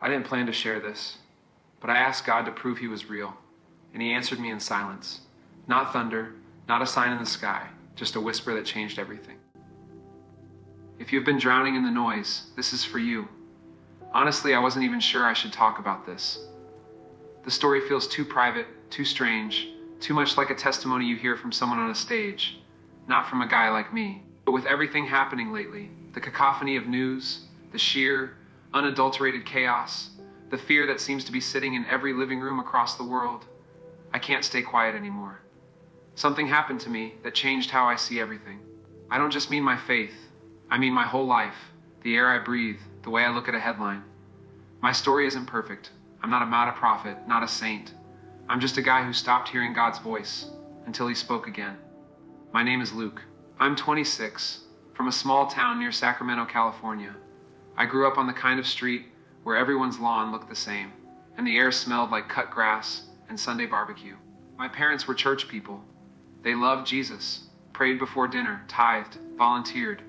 I didn't plan to share this, but I asked God to prove He was real, and He answered me in silence. Not thunder, not a sign in the sky, just a whisper that changed everything. If you've been drowning in the noise, this is for you. Honestly, I wasn't even sure I should talk about this. The story feels too private, too strange, too much like a testimony you hear from someone on a stage, not from a guy like me. But with everything happening lately, the cacophony of news, the sheer, unadulterated chaos, the fear that seems to be sitting in every living room across the world, I can't stay quiet anymore. Something happened to me that changed how I see everything. I don't just mean my faith, I mean my whole life, the air I breathe, the way I look at a headline. My story isn't perfect. I'm not a prophet, not a saint. I'm just a guy who stopped hearing God's voice until He spoke again. My name is Luke. I'm 26, from a small town near Sacramento, California. I grew up on the kind of street where everyone's lawn looked the same, and the air smelled like cut grass and Sunday barbecue. My parents were church people. They loved Jesus, prayed before dinner, tithed, volunteered.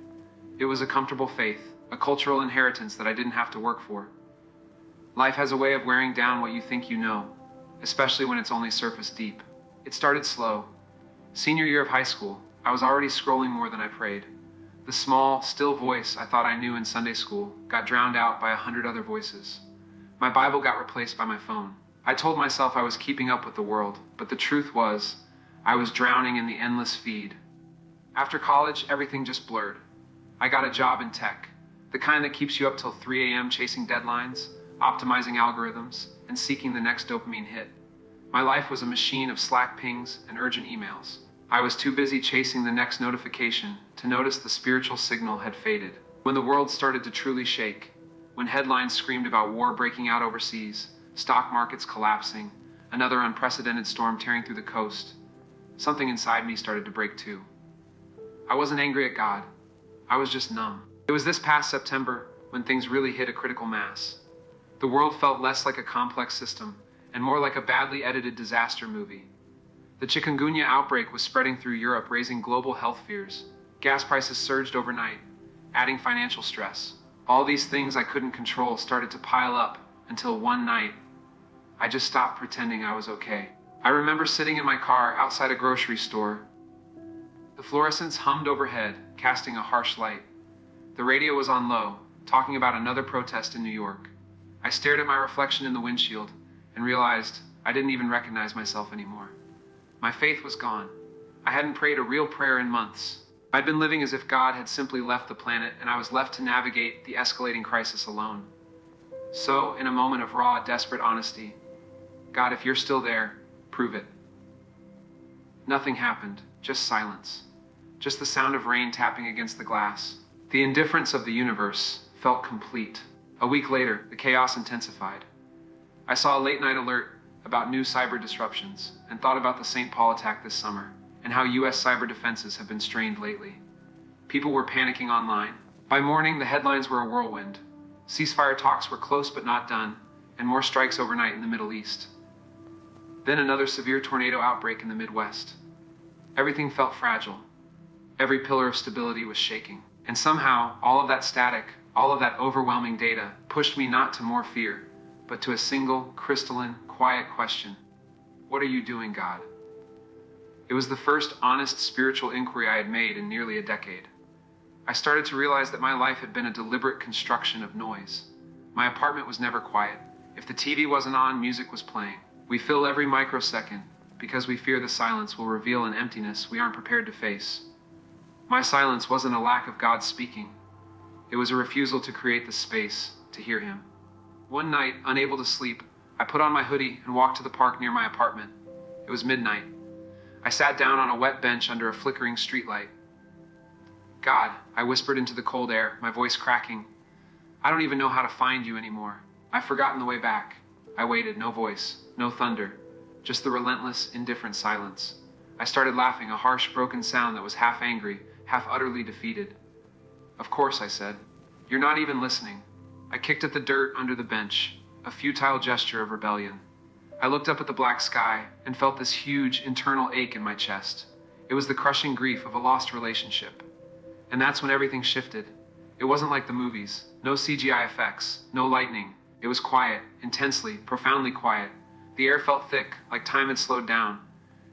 It was a comfortable faith, a cultural inheritance that I didn't have to work for. Life has a way of wearing down what you think you know, especially when it's only surface deep. It started slow. Senior year of high school, I was already scrolling more than I prayed. The small, still voice I thought I knew in Sunday school got drowned out by 100 other voices. My Bible got replaced by my phone. I told myself I was keeping up with the world, but the truth was, I was drowning in the endless feed. After college, everything just blurred. I got a job in tech, the kind that keeps you up till 3 a.m. chasing deadlines, optimizing algorithms, and seeking the next dopamine hit. My life was a machine of Slack pings and urgent emails. I was too busy chasing the next notification to notice the spiritual signal had faded. When the world started to truly shake, when headlines screamed about war breaking out overseas, stock markets collapsing, another unprecedented storm tearing through the coast, something inside me started to break too. I wasn't angry at God. I was just numb. It was this past September when things really hit a critical mass. The world felt less like a complex system and more like a badly edited disaster movie. The chikungunya outbreak was spreading through Europe, raising global health fears. Gas prices surged overnight, adding financial stress. All these things I couldn't control started to pile up until one night, I just stopped pretending I was okay. I remember sitting in my car outside a grocery store. The fluorescents hummed overhead, casting a harsh light. The radio was on low, talking about another protest in New York. I stared at my reflection in the windshield and realized I didn't even recognize myself anymore. My faith was gone. I hadn't prayed a real prayer in months. I'd been living as if God had simply left the planet and I was left to navigate the escalating crisis alone. So, in a moment of raw, desperate honesty, God, if you're still there, prove it. Nothing happened, just silence. Just the sound of rain tapping against the glass. The indifference of the universe felt complete. A week later, the chaos intensified. I saw a late-night alert about new cyber disruptions and thought about the St. Paul attack this summer and how U.S. cyber defenses have been strained lately. People were panicking online. By morning, the headlines were a whirlwind. Ceasefire talks were close but not done, and more strikes overnight in the Middle East. Then another severe tornado outbreak in the Midwest. Everything felt fragile. Every pillar of stability was shaking. And somehow, all of that static, all of that overwhelming data pushed me not to more fear, but to a single, crystalline, quiet question. What are you doing, God? It was the first honest spiritual inquiry I had made in nearly a decade. I started to realize that my life had been a deliberate construction of noise. My apartment was never quiet. If the TV wasn't on, music was playing. We fill every microsecond because we fear the silence will reveal an emptiness we aren't prepared to face. My silence wasn't a lack of God speaking. It was a refusal to create the space to hear Him. One night, unable to sleep, I put on my hoodie and walked to the park near my apartment. It was midnight. I sat down on a wet bench under a flickering streetlight. God, I whispered into the cold air, my voice cracking. I don't even know how to find you anymore. I've forgotten the way back. I waited, no voice, no thunder, just the relentless, indifferent silence. I started laughing, a harsh, broken sound that was half angry, half utterly defeated. Of course, I said. You're not even listening. I kicked at the dirt under the bench, a futile gesture of rebellion. I looked up at the black sky and felt this huge internal ache in my chest. It was the crushing grief of a lost relationship. And that's when everything shifted. It wasn't like the movies. No CGI effects, no lightning, It was quiet, intensely, profoundly quiet. The air felt thick, like time had slowed down.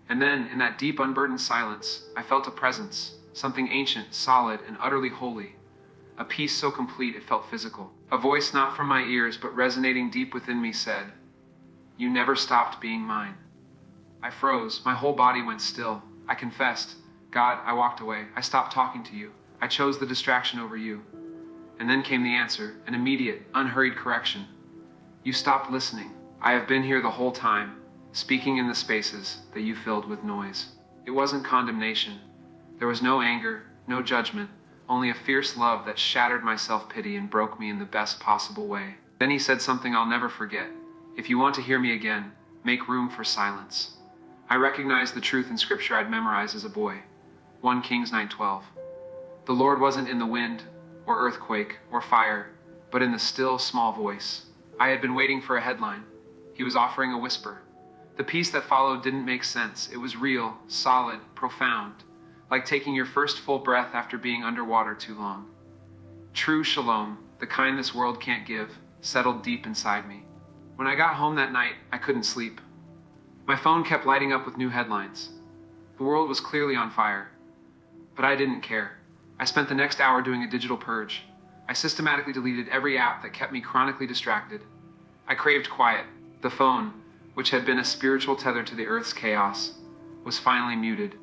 And then, in that deep, unburdened silence, I felt a presence, something ancient, solid, and utterly holy. A peace so complete it felt physical. A voice not from my ears, but resonating deep within me said, "You never stopped being mine." I froze. My whole body went still. I confessed, "God, I walked away. I stopped talking to you. I chose the distraction over you." And then came the answer, an immediate, unhurried correction. "You stopped listening. I have been here the whole time, speaking in the spaces that you filled with noise." It wasn't condemnation. There was no anger, no judgment, only a fierce love that shattered my self-pity and broke me in the best possible way. Then he said something I'll never forget. "If you want to hear me again, make room for silence." I recognized the truth in scripture I'd memorized as a boy. 1 Kings 9:12. The Lord wasn't in the wind, or earthquake, or fire, but in the still, small voice. I had been waiting for a headline. He was offering a whisper. The peace that followed didn't make sense. It was real, solid, profound, like taking your first full breath after being underwater too long. True shalom, the kind this world can't give, settled deep inside me. When I got home that night, I couldn't sleep. My phone kept lighting up with new headlines. The world was clearly on fire. But I didn't care. I spent the next hour doing a digital purge. I systematically deleted every app that kept me chronically distracted. I craved quiet. The phone, which had been a spiritual tether to the earth's chaos, was finally muted.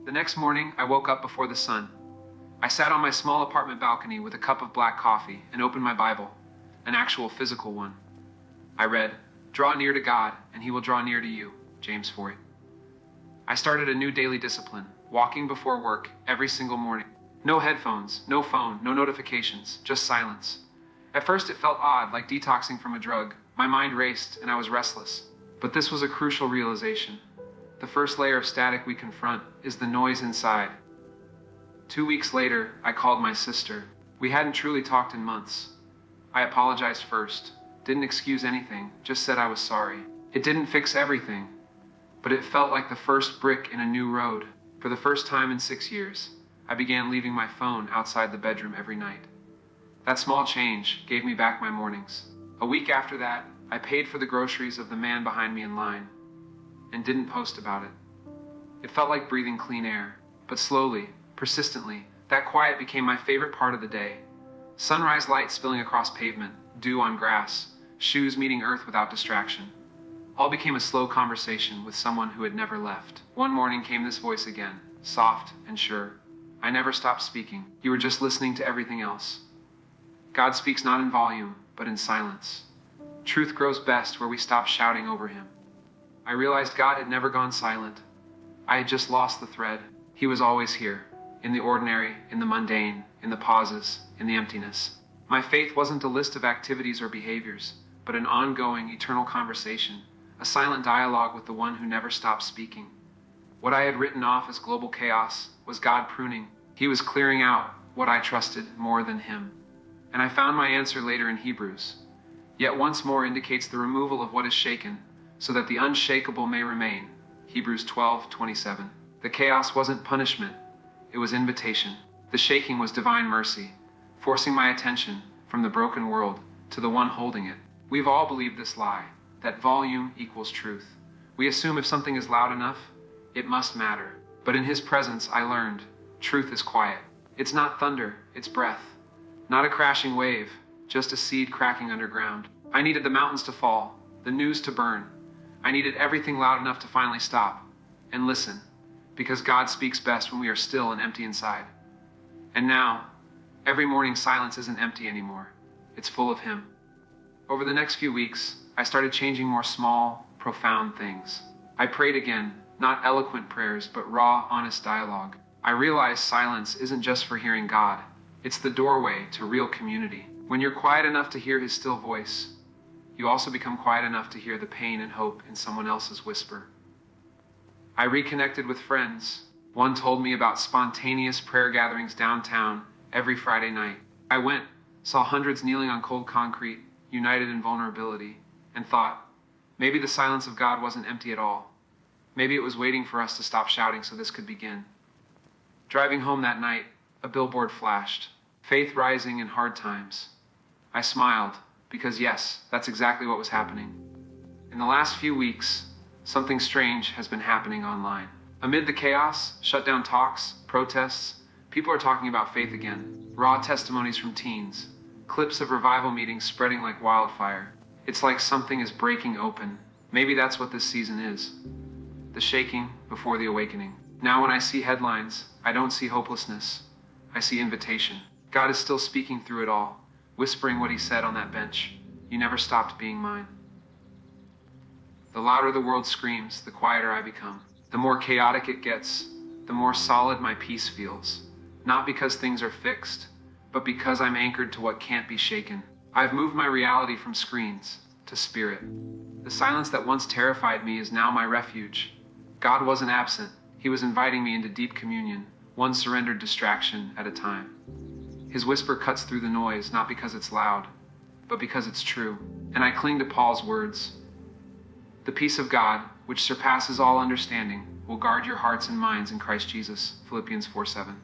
The next morning, I woke up before the sun. I sat on my small apartment balcony with a cup of black coffee and opened my Bible, an actual physical one. I read, "Draw near to God, and he will draw near to you," James 4. I started a new daily discipline, walking before work every single morning. No headphones, no phone, no notifications, just silence. At first it felt odd, like detoxing from a drug. My mind raced and I was restless. But this was a crucial realization. The first layer of static we confront is the noise inside. 2 weeks later, I called my sister. We hadn't truly talked in months. I apologized first, didn't excuse anything, just said I was sorry. It didn't fix everything, but it felt like the first brick in a new road. For the first time in 6 years, I began leaving my phone outside the bedroom every night. That small change gave me back my mornings. A week after that, I paid for the groceries of the man behind me in line and didn't post about it. It felt like breathing clean air, but slowly, persistently, that quiet became my favorite part of the day. Sunrise light spilling across pavement, dew on grass, shoes meeting earth without distraction. All became a slow conversation with someone who had never left. One morning came this voice again, soft and sure. "I never stopped speaking. You were just listening to everything else." God speaks not in volume, but in silence. Truth grows best where we stop shouting over him. I realized God had never gone silent. I had just lost the thread. He was always here, in the ordinary, in the mundane, in the pauses, in the emptiness. My faith wasn't a list of activities or behaviors, but an ongoing, eternal conversation, a silent dialogue with the one who never stopped speaking. What I had written off as global chaos was God pruning. He was clearing out what I trusted more than him. And I found my answer later in Hebrews. Yet once more indicates the removal of what is shaken, so that the unshakable may remain. Hebrews 12:27. The chaos wasn't punishment, it was invitation. The shaking was divine mercy, forcing my attention from the broken world to the one holding it. We've all believed this lie, that volume equals truth. We assume if something is loud enough, it must matter. But in his presence, I learned, truth is quiet. It's not thunder, it's breath. Not a crashing wave, just a seed cracking underground. I needed the mountains to fall, the news to burn. I needed everything loud enough to finally stop and listen, because God speaks best when we are still and empty inside. And now, every morning silence isn't empty anymore. It's full of him. Over the next few weeks, I started changing more small, profound things. I prayed again, not eloquent prayers, but raw, honest dialogue. I realized silence isn't just for hearing God. It's the doorway to real community. When you're quiet enough to hear his still voice, you also become quiet enough to hear the pain and hope in someone else's whisper. I reconnected with friends. One told me about spontaneous prayer gatherings downtown every Friday night. I went, saw hundreds kneeling on cold concrete, united in vulnerability, and thought, maybe the silence of God wasn't empty at all. Maybe it was waiting for us to stop shouting so this could begin. Driving home that night, a billboard flashed, "Faith rising in hard times." I smiled, Because yes, that's exactly what was happening. In the last few weeks, something strange has been happening online. Amid the chaos, shutdown talks, protests, people are talking about faith again. Raw testimonies from teens, clips of revival meetings spreading like wildfire. It's like something is breaking open. Maybe that's what this season is. The shaking before the awakening. Now when I see headlines, I don't see hopelessness. I see invitation. God is still speaking through it all, whispering what he said on that bench. You never stopped being mine. The louder the world screams, the quieter I become. The more chaotic it gets, the more solid my peace feels. Not because things are fixed, but because I'm anchored to what can't be shaken. I've moved my reality from screens to spirit. The silence that once terrified me is now my refuge. God wasn't absent. He was inviting me into deep communion, one surrendered distraction at a time. His whisper cuts through the noise, not because it's loud, but because it's true. And I cling to Paul's words. The peace of God, which surpasses all understanding, will guard your hearts and minds in Christ Jesus. Philippians 4:7.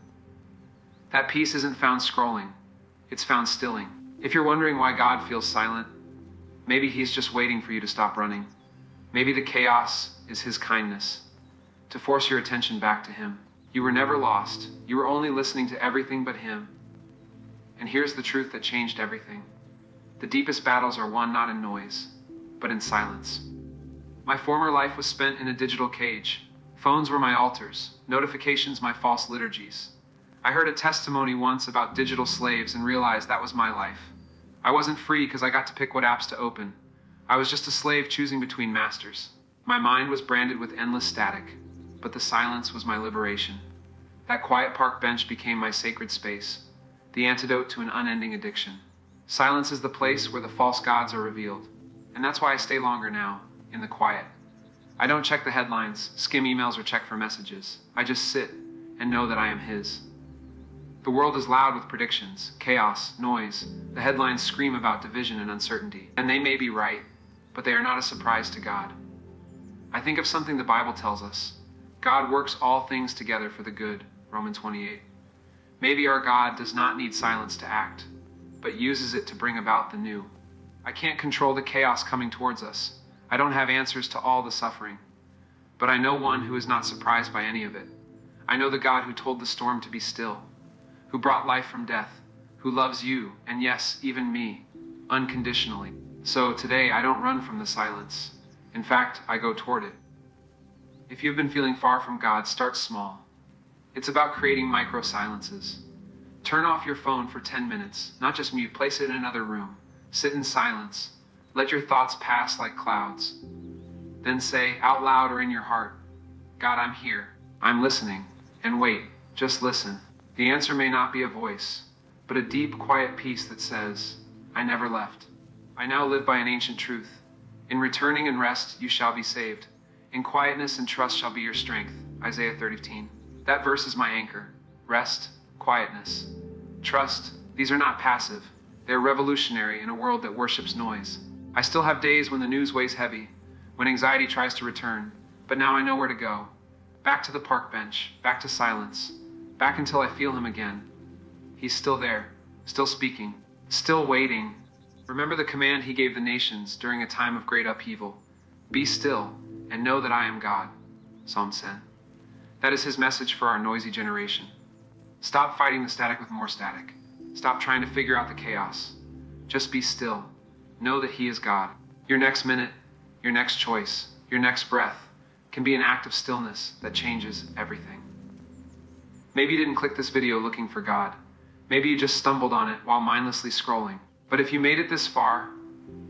That peace isn't found scrolling. It's found stilling. If you're wondering why God feels silent, maybe he's just waiting for you to stop running. Maybe the chaos is his kindness, to force your attention back to him. You were never lost. You were only listening to everything but him. And here's the truth that changed everything. The deepest battles are won not in noise, but in silence. My former life was spent in a digital cage. Phones were my altars, notifications my false liturgies. I heard a testimony once about digital slaves and realized that was my life. I wasn't free because I got to pick what apps to open. I was just a slave choosing between masters. My mind was branded with endless static, but the silence was my liberation. That quiet park bench became my sacred space, the antidote to an unending addiction. Silence is the place where the false gods are revealed, and that's why I stay longer now, in the quiet. I don't check the headlines, skim emails, or check for messages. I just sit and know that I am his. The world is loud with predictions, chaos, noise. The headlines scream about division and uncertainty. And they may be right, but they are not a surprise to God. I think of something the Bible tells us. God works all things together for the good, Romans 28. Maybe our God does not need silence to act, but uses it to bring about the new. I can't control the chaos coming towards us. I don't have answers to all the suffering. But I know one who is not surprised by any of it. I know the God who told the storm to be still, who brought life from death, who loves you, and yes, even me, unconditionally. So today I don't run from the silence. In fact, I go toward it. If you've been feeling far from God, start small. It's about creating micro silences. Turn off your phone for 10 minutes, not just mute, place it in another room. Sit in silence. Let your thoughts pass like clouds. Then say out loud or in your heart, God, I'm here. I'm listening. And wait, just listen. The answer may not be a voice, but a deep, quiet peace that says, I never left. I now live by an ancient truth. In returning and rest, you shall be saved. In quietness and trust shall be your strength. Isaiah 30:15. That verse is my anchor. Rest, quietness, trust. These are not passive. They're revolutionary in a world that worships noise. I still have days when the news weighs heavy, when anxiety tries to return, but now I know where to go. Back to the park bench, back to silence, back until I feel him again. He's still there, still speaking, still waiting. Remember the command he gave the nations during a time of great upheaval. Be still and know that I am God. Psalm 10. That is his message for our noisy generation. Stop fighting the static with more static. Stop trying to figure out the chaos. Just be still. Know that he is God. Your next minute, your next choice, your next breath can be an act of stillness that changes everything. Maybe you didn't click this video looking for God. Maybe you just stumbled on it while mindlessly scrolling. But if you made it this far,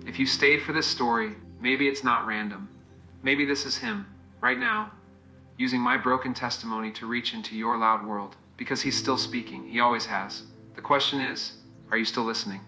if you stayed for this story, maybe it's not random. Maybe this is him, right now, using my broken testimony to reach into your loud world. Because he's still speaking. He always has. The question is, are you still listening?